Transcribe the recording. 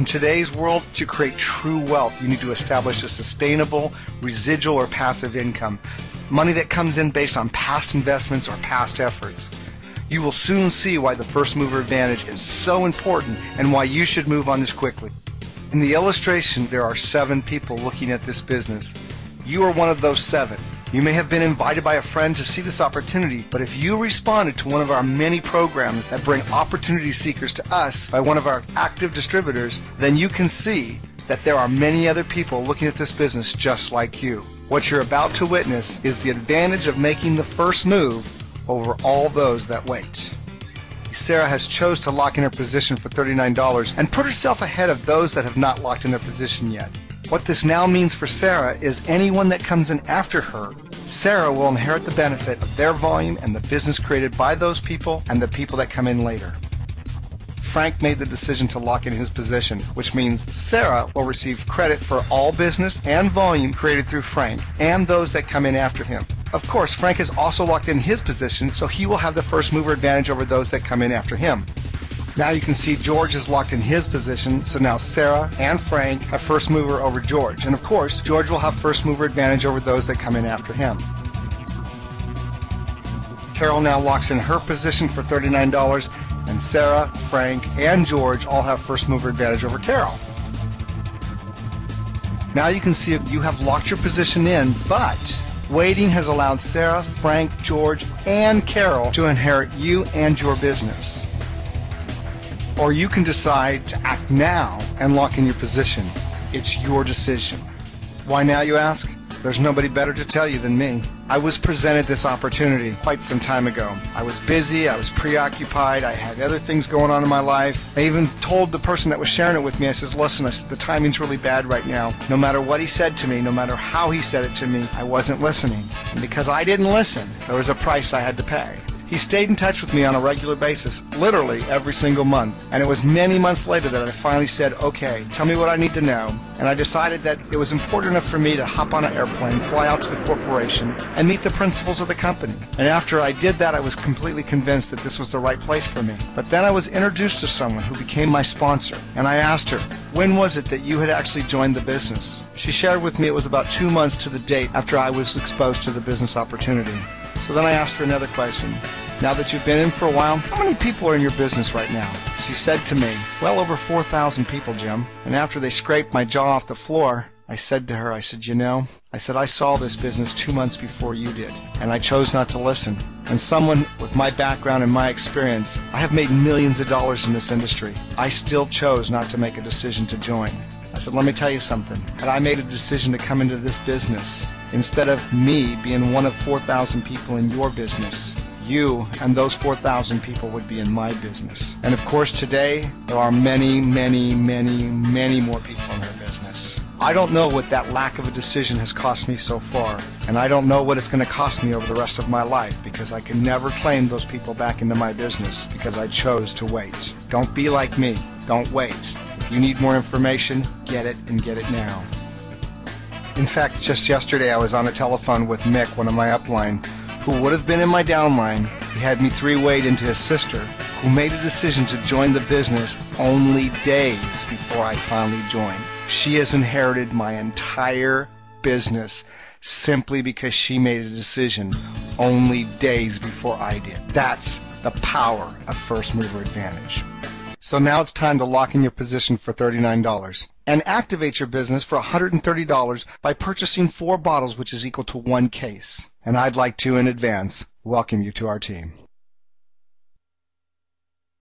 In today's world, to create true wealth, you need to establish a sustainable, residual, or passive income. Money that comes in based on past investments or past efforts. You will soon see why the first mover advantage is so important and why you should move on this quickly. In the illustration, there are 7 people looking at this business. You are one of those 7. You may have been invited by a friend to see this opportunity, but if you responded to one of our many programs that bring opportunity seekers to us by one of our active distributors, then you can see that there are many other people looking at this business just like you. What you're about to witness is the advantage of making the first move over all those that wait. Sarah has chose to lock in her position for $39 and put herself ahead of those that have not locked in their position yet. What this now means for Sarah is anyone that comes in after her, Sarah will inherit the benefit of their volume and the business created by those people and the people that come in later. Frank made the decision to lock in his position, which means Sarah will receive credit for all business and volume created through Frank and those that come in after him. Of course, Frank has also locked in his position, so he will have the first mover advantage over those that come in after him. Now you can see George is locked in his position, so now Sarah and Frank have first mover over George. And of course, George will have first mover advantage over those that come in after him. Carol now locks in her position for $39, and Sarah, Frank, and George all have first mover advantage over Carol. Now you can see you have locked your position in, but waiting has allowed Sarah, Frank, George, and Carol to inherit you and your business. Or you can decide to act now and lock in your position. It's your decision. Why now, you ask? There's nobody better to tell you than me. I was presented this opportunity quite some time ago. I was busy, I was preoccupied, I had other things going on in my life. I even told the person that was sharing it with me, I said, listen, the timing's really bad right now. No matter what he said to me, no matter how he said it to me, I wasn't listening. And because I didn't listen, there was a price I had to pay. He stayed in touch with me on a regular basis, literally every single month. And it was many months later that I finally said, okay, tell me what I need to know. And I decided that it was important enough for me to hop on an airplane, fly out to the corporation, and meet the principals of the company. And after I did that, I was completely convinced that this was the right place for me. But then I was introduced to someone who became my sponsor. And I asked her, when was it that you had actually joined the business? She shared with me it was about 2 months to the date after I was exposed to the business opportunity. So then I asked her another question. Now that you've been in for a while, how many people are in your business right now? She said to me, well over 4,000 people, Jim. And after they scraped my jaw off the floor, I said to her, I said, I saw this business 2 months before you did, and I chose not to listen. And someone with my background and my experience, I have made millions of dollars in this industry. I still chose not to make a decision to join. I said, let me tell you something. Had I made a decision to come into this business, instead of me being one of 4,000 people in your business, you and those 4,000 people would be in my business. And of course today, there are many, many, many, many more people in her business. I don't know what that lack of a decision has cost me so far, and I don't know what it's going to cost me over the rest of my life, because I can never claim those people back into my business because I chose to wait. Don't be like me. Don't wait. If you need more information, get it, and get it now. In fact, just yesterday I was on a telephone with Mick, one of my upline, who would have been in my downline. He had me three-wayed into his sister, who made a decision to join the business only days before I finally joined. She has inherited my entire business simply because she made a decision only days before I did. That's the power of first mover advantage. So now it's time to lock in your position for $39 and activate your business for $130 by purchasing 4 bottles, which is equal to 1 case. And I'd like to, in advance, welcome you to our team.